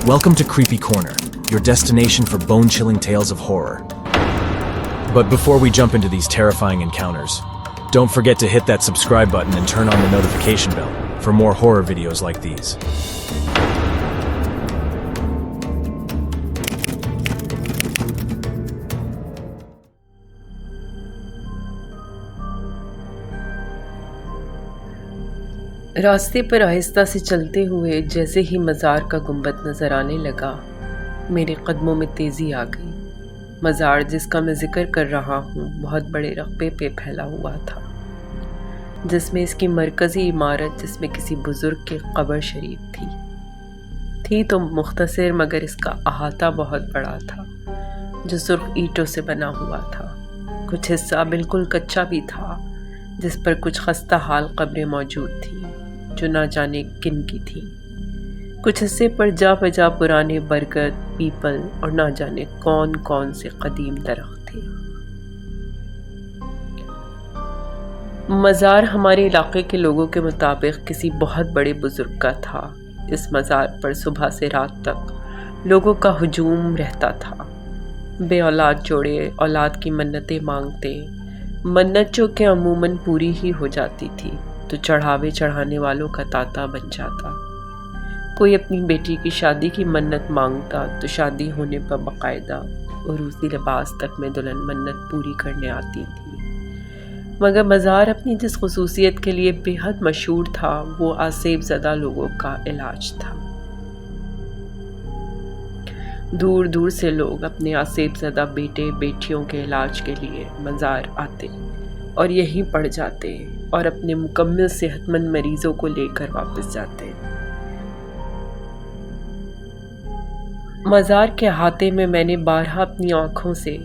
Welcome to Creepy Corner, your destination for bone-chilling tales of horror. But before we jump into these terrifying encounters, don't forget to hit that subscribe button and turn on the notification bell for more horror videos like these. रास्ते पर आहिस्ता से चलते हुए जैसे ही मज़ार का गुंबद नज़र आने लगा, मेरे कदमों में तेज़ी आ गई। मज़ार जिसका मैं ज़िक्र कर रहा हूँ बहुत बड़े रकबे पे फैला हुआ था, जिसमें इसकी मरकज़ी इमारत जिसमें किसी बुज़ुर्ग की कब्र शरीफ थी तो मुख्तसर, मगर इसका अहाता बहुत बड़ा था जो सुर्ख ईंटों से बना हुआ था। कुछ हिस्सा बिल्कुल कच्चा भी था जिस पर कुछ खस्ता हाल कब्रें मौजूद थी जो ना जाने किन की थी। कुछ हिस्से पर जा बजा पुराने बरगद, पीपल और ना जाने कौन कौन से कदीम दरख्त थे। मज़ार हमारे इलाके के लोगों के मुताबिक किसी बहुत बड़े बुजुर्ग का था। इस मज़ार पर सुबह से रात तक लोगों का हुजूम रहता था। बे औलाद जोड़े औलाद की मन्नतें मांगते, मन्नत जो कि अमूमन पूरी ही हो जाती थी तो चढ़ावे चढ़ाने वालों का तांता बन जाता। कोई अपनी बेटी की शादी की मन्नत मांगता तो शादी होने पर बाकायदा उरूसी लिबास तक में दुल्हन मन्नत पूरी करने आती थी। मगर मज़ार अपनी जिस खुसूसियत के लिए बेहद मशहूर था वो आसेब ज़दा लोगों का इलाज था। दूर दूर से लोग अपने आसेब ज़दा बेटे बेटियों के इलाज के लिए मज़ार आते और यहीं पड़ जाते और अपने मुकम्मल सेहतमंद मरीजों को लेकर वापस जाते। मज़ार के अहाते में मैंने बारहा अपनी आँखों से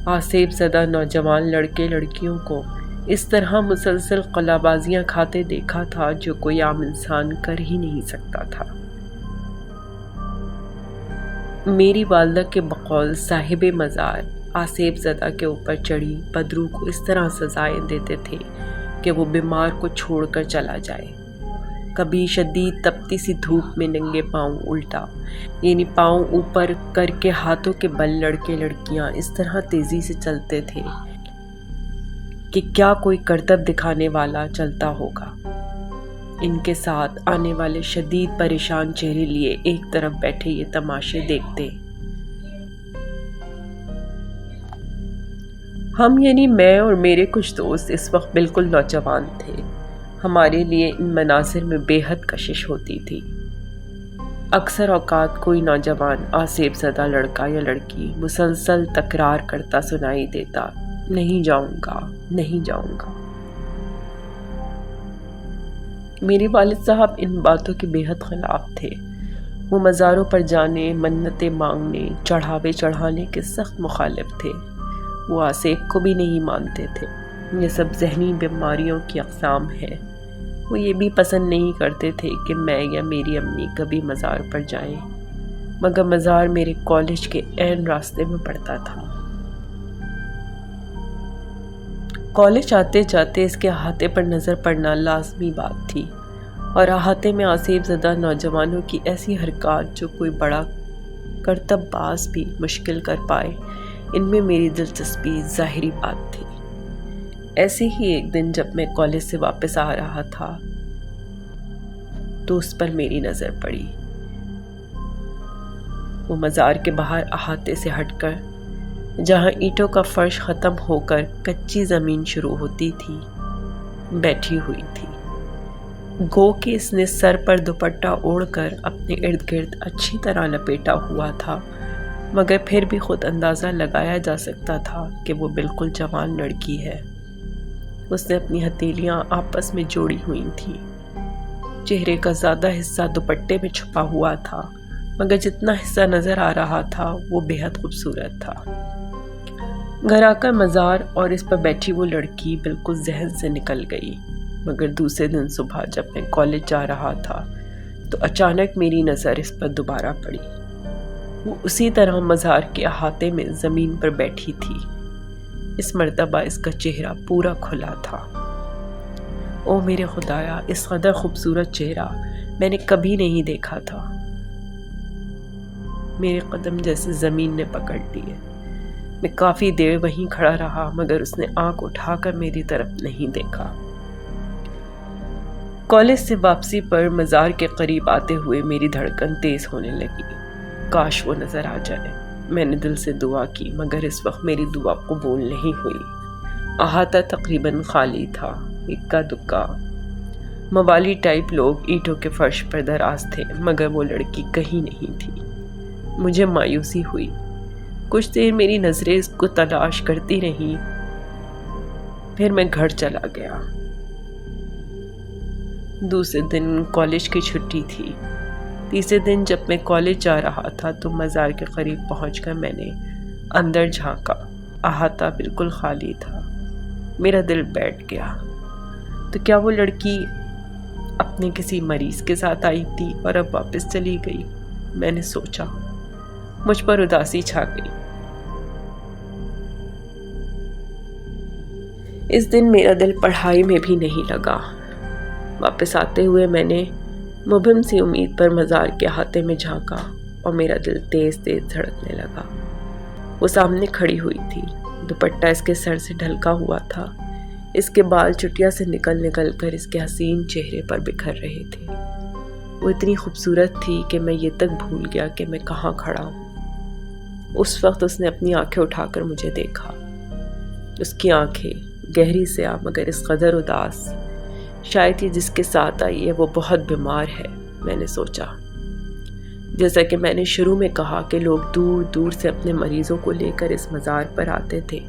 आसेब ज़दा नौजवान लड़के लड़कियों को इस तरह मुसलसल कलाबाजियाँ खाते देखा था जो कोई आम इंसान कर ही नहीं सकता था। मेरी वालदा के बकौल साहिबे मज़ार आसेब ज़दा के ऊपर चढ़ी बदरू को इस तरह सजाएं देते थे कि वो बीमार को छोड़कर चला जाए। कभी शदीद तपती सी धूप में नंगे पाँव उल्टा, यानी पाँव ऊपर करके हाथों के बल लड़के लड़कियां इस तरह तेज़ी से चलते थे कि क्या कोई करतब दिखाने वाला चलता होगा। इनके साथ आने वाले शदीद परेशान चेहरे लिए एक तरफ बैठे ये तमाशे देखते। हम यानी मैं और मेरे कुछ दोस्त इस वक्त बिल्कुल नौजवान थे। हमारे लिए इन मनासिर में बेहद कशिश होती थी। अक्सर औकात कोई नौजवान आसेब ज़दा लड़का या लड़की मुसलसल तकरार करता सुनाई देता, नहीं जाऊंगा, नहीं जाऊंगा। मेरे वालिद साहब इन बातों के बेहद ख़िलाफ़ थे। वो मज़ारों पर जाने, मन्नतें मांगने, चढ़ावे चढ़ाने के सख्त मुखालिफ थे। वो आसेब को भी नहीं मानते थे। ये सब जहनी बीमारियों की अक़साम है। वो ये भी पसंद नहीं करते थे कि मैं या मेरी अम्मी कभी मज़ार पर जाएं, मगर मज़ार मेरे कॉलेज के ऐन रास्ते में पड़ता था। कॉलेज आते जाते इसके अहाते पर नज़र पड़ना लाजमी बात थी और अहाते में आसेब ज़दा नौजवानों की ऐसी हरकत जो कोई बड़ा करतबबाज भी मुश्किल कर पाए, इनमें मेरी दिलचस्पी ज़ाहिरी बात थी। ऐसे ही एक दिन जब मैं कॉलेज से वापस आ रहा था तो उस पर मेरी नज़र पड़ी। वो मज़ार के बाहर अहाते से हटकर जहाँ ईंटों का फर्श ख़त्म होकर कच्ची ज़मीन शुरू होती थी, बैठी हुई थी। गो कि इसने सर पर दुपट्टा ओढ़कर अपने इर्द गिर्द अच्छी तरह लपेटा हुआ था, मगर फिर भी खुद अंदाज़ा लगाया जा सकता था कि वो बिल्कुल जवान लड़की है। उसने अपनी हथेलियाँ आपस में जोड़ी हुई थीं। चेहरे का ज़्यादा हिस्सा दुपट्टे में छुपा हुआ था, मगर जितना हिस्सा नज़र आ रहा था वो बेहद खूबसूरत था। घर आकर मज़ार और इस पर बैठी वो लड़की बिल्कुल जहन से निकल गई। मगर दूसरे दिन सुबह जब मैं कॉलेज जा रहा था तो अचानक मेरी नज़र इस पर दोबारा पड़ी। वो उसी तरह मज़ार के अहाते में ज़मीन पर बैठी थी। इस मर्तबा इसका चेहरा पूरा खुला था। ओ मेरे खुदाया, इस कदर खूबसूरत चेहरा मैंने कभी नहीं देखा था। میرے قدم جیسے زمین نے پکڑ لیے۔ میں کافی دیر وہیں کھڑا رہا مگر اس نے آنکھ اٹھا کر میری طرف نہیں دیکھا۔ کالج سے واپسی پر مزار کے قریب آتے ہوئے میری دھڑکن تیز ہونے لگی۔ کاش وہ نظر آ جائے۔ میں نے دل سے دعا کی مگر اس وقت میری دعا قبول نہیں ہوئی۔ احاطہ تقریباً خالی تھا، اکا دکا موالی ٹائپ لوگ اینٹوں کے فرش پر دراز تھے مگر وہ لڑکی کہیں نہیں تھی۔ مجھے مایوسی ہوئی۔ کچھ دیر میری نظریں اس کو تلاش کرتی رہیں، پھر میں گھر چلا گیا۔ دوسرے دن کالج کی چھٹی تھی۔ تیسرے دن جب میں کالج جا رہا تھا تو مزار کے قریب پہنچ کر میں نے اندر جھانکا۔ احاطہ بالکل خالی تھا۔ میرا دل بیٹھ گیا۔ تو کیا وہ لڑکی اپنے کسی مریض کے ساتھ آئی تھی اور اب واپس چلی گئی؟ میں نے سوچا۔ مجھ پر اداسی چھا گئی۔ اس دن میرا دل پڑھائی میں بھی نہیں لگا۔ واپس آتے ہوئے میں نے مبہم سی امید پر مزار کے احاطے میں جھانکا اور میرا دل تیز تیز دھڑکنے لگا۔ وہ سامنے کھڑی ہوئی تھی۔ دوپٹہ اس کے سر سے ڈھلکا ہوا تھا۔ اس کے بال چٹیا سے نکل کر اس کے حسین چہرے پر بکھر رہے تھے۔ وہ اتنی خوبصورت تھی کہ میں یہ تک بھول گیا کہ میں کہاں کھڑا ہوں۔ اس وقت اس نے اپنی آنکھیں اٹھا کر مجھے دیکھا۔ اس کی آنکھیں گہری سیاہ مگر اس قدر اداس، شاید یہ جس کے ساتھ آئی ہے وہ بہت بیمار ہے، میں نے سوچا۔ جیسا کہ میں نے شروع میں کہا کہ لوگ دور دور سے اپنے مریضوں کو لے کر اس مزار پر آتے تھے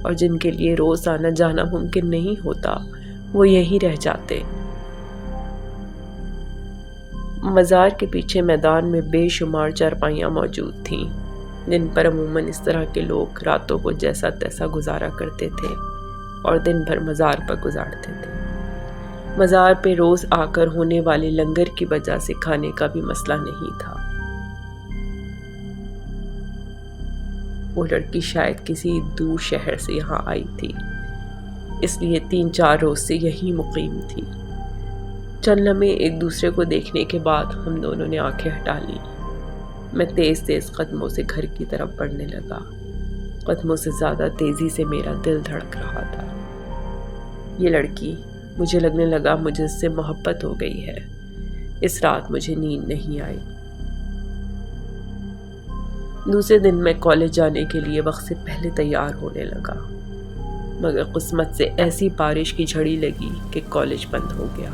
اور جن کے لیے روز آنا جانا ممکن نہیں ہوتا وہ یہیں رہ جاتے۔ مزار کے پیچھے میدان میں بے شمار چارپائیاں موجود تھیں جن پر عموماً اس طرح کے لوگ راتوں کو جیسا تیسا گزارا کرتے تھے اور دن بھر مزار پر گزارتے تھے۔ مزار پہ روز آ کر ہونے والے لنگر کی وجہ سے کھانے کا بھی مسئلہ نہیں تھا۔ وہ لڑکی شاید کسی دور شہر سے یہاں آئی تھی، اس لیے 3-4 روز سے یہیں مقیم تھی۔ چند لمحے ایک دوسرے کو دیکھنے کے بعد ہم دونوں نے آنکھیں ہٹا لیں۔ میں تیز تیز قدموں سے گھر کی طرف بڑھنے لگا۔ قدموں سے زیادہ تیزی سے میرا دل دھڑک رہا تھا۔ یہ لڑکی، مجھے لگنے لگا مجھے اس سے محبت ہو گئی ہے۔ اس رات مجھے نیند نہیں آئی۔ دوسرے دن میں کالج جانے کے لیے وقت سے پہلے تیار ہونے لگا مگر قسمت سے ایسی بارش کی جھڑی لگی کہ کالج بند ہو گیا۔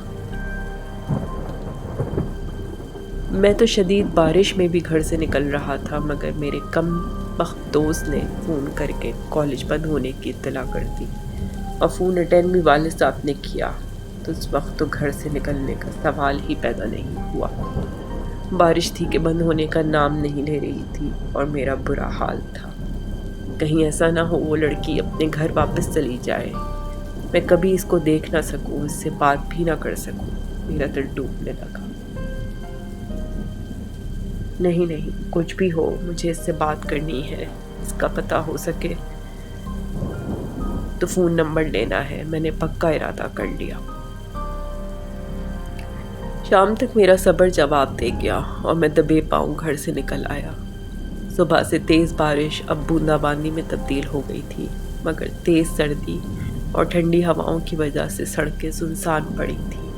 میں تو شدید بارش میں بھی گھر سے نکل رہا تھا مگر میرے کم بخت دوست نے فون کر کے کالج بند ہونے کی اطلاع کر دی اور فون اٹینڈ بھی والد صاحب نے کیا، تو اس وقت تو گھر سے نکلنے کا سوال ہی پیدا نہیں ہوا۔ بارش تھی کہ بند ہونے کا نام نہیں لے رہی تھی اور میرا برا حال تھا۔ کہیں ایسا نہ ہو وہ لڑکی اپنے گھر واپس چلی جائے، میں کبھی اس کو دیکھ نہ سکوں، اس سے بات بھی نہ کر سکوں۔ میرا دل ڈوبنے لگا۔ نہیں، کچھ بھی ہو مجھے اس سے بات کرنی ہے، اس کا پتہ ہو سکے تو فون نمبر لینا ہے۔ میں نے پکا ارادہ کر لیا۔ شام تک میرا صبر جواب دے گیا اور میں دبے پاؤں گھر سے نکل آیا۔ صبح سے تیز بارش اب بوندا باندی میں تبدیل ہو گئی تھی مگر تیز سردی اور ٹھنڈی ہواؤں کی وجہ سے سڑکیں سنسان پڑی تھیں۔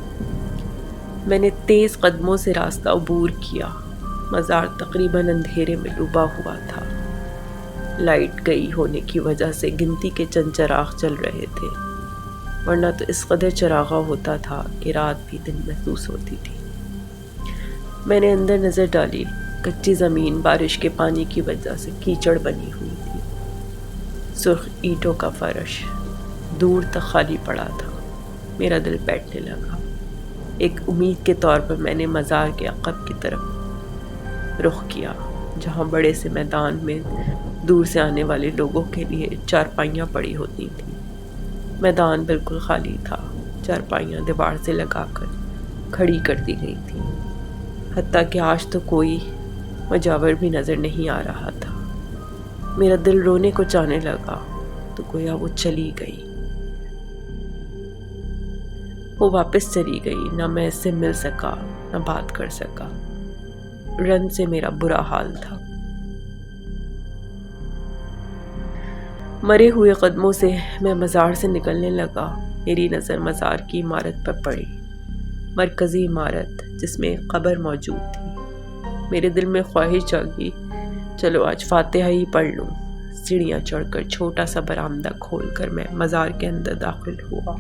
میں نے تیز قدموں سے راستہ عبور کیا۔ مزار تقریباً اندھیرے میں ڈوبا ہوا تھا۔ لائٹ گئی ہونے کی وجہ سے گنتی کے چند چراغ چل رہے تھے، ورنہ تو اس قدر چراغا ہوتا تھا کہ رات بھی دن محسوس ہوتی تھی۔ میں نے اندر نظر ڈالی۔ کچی زمین بارش کے پانی کی وجہ سے کیچڑ بنی ہوئی تھی۔ سرخ اینٹوں کا فرش دور تک خالی پڑا تھا۔ میرا دل بیٹھنے لگا۔ ایک امید کے طور پر میں نے مزار کے عقب کی طرف رخ کیا جہاں بڑے سے میدان میں دور سے آنے والے لوگوں کے لیے چارپائیاں پڑی ہوتی تھیں۔ میدان بالکل خالی تھا۔ چارپائیاں دیوار سے لگا کر کھڑی کر دی گئی تھی، حتیٰ کہ آج تو کوئی مجاور بھی نظر نہیں آ رہا تھا۔ میرا دل رونے کو چاہنے لگا تو گویا وہ چلی گئی۔ وہ واپس چلی گئی۔ نہ میں اس سے مل سکا نہ بات کر سکا۔ रन से मेरा बुरा हाल था। मरे हुए कदमों से मैं मज़ार से निकलने लगा। मेरी नज़र मज़ार की इमारत पर पड़ी, मरकज़ी इमारत जिसमें कब्र मौजूद थी। मेरे दिल में ख्वाहिश जागी, चलो आज फातिहा ही पढ़ लूँ। सीढ़ियाँ चढ़कर छोटा सा बरामदा खोलकर मैं मज़ार के अंदर दाखिल हुआ।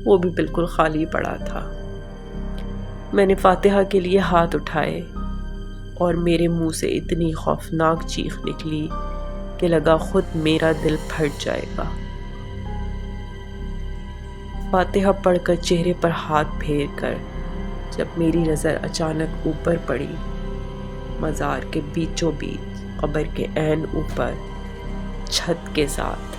वो भी बिल्कुल खाली पड़ा था। मैंने फातिहा के लिए हाथ उठाए और मेरे मुंह से इतनी खौफनाक चीख निकली कि लगा खुद मेरा दिल फट जाएगा। फातिहा पढ़कर चेहरे पर हाथ फेर कर जब मेरी नज़र अचानक ऊपर पड़ी, मज़ार के बीचों बीच कब्र के ऐन ऊपर छत के साथ,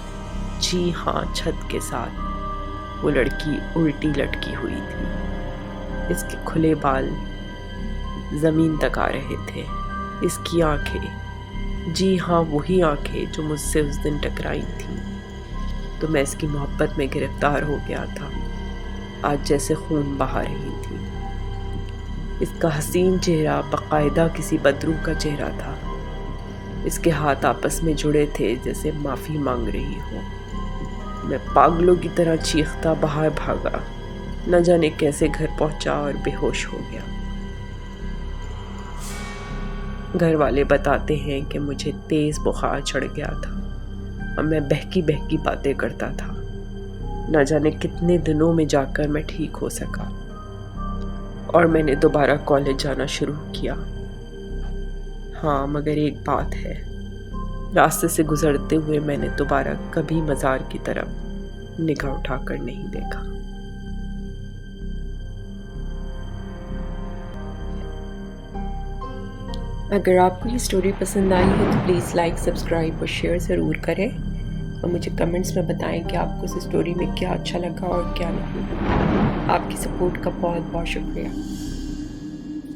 जी हाँ छत के साथ, वो लड़की उल्टी लटकी हुई थी। इसके खुले बाल ज़मीन तक आ रहे थे। इसकी आंखें, जी हाँ वही आंखें जो मुझसे उस दिन टकराई थी। तो मैं इसकी मोहब्बत में गिरफ्तार हो गया था। आज जैसे खून बहा रही थी। इसका हसीन चेहरा बाकायदा किसी बदरू का चेहरा था। इसके हाथ आपस में जुड़े थे जैसे माफ़ी मांग रही हो। मैं पागलों की तरह चीखता बाहर भागा, न जाने कैसे घर पहुंचा और बेहोश हो गया। घर वाले बताते हैं कि मुझे तेज़ बुखार चढ़ गया था और मैं बहकी बहकी बातें करता था। न जाने कितने दिनों में जाकर मैं ठीक हो सका और मैंने दोबारा कॉलेज जाना शुरू किया। हाँ, मगर एक बात है, रास्ते से गुजरते हुए मैंने दोबारा कभी मज़ार की तरफ निगाह उठाकर नहीं देखा। अगर आपको ये स्टोरी पसंद आई है तो प्लीज़ लाइक, सब्सक्राइब और शेयर ज़रूर करें और मुझे कमेंट्स में बताएं कि आपको इस स्टोरी में क्या अच्छा लगा और क्या नहीं। आपकी सपोर्ट का बहुत बहुत शुक्रिया।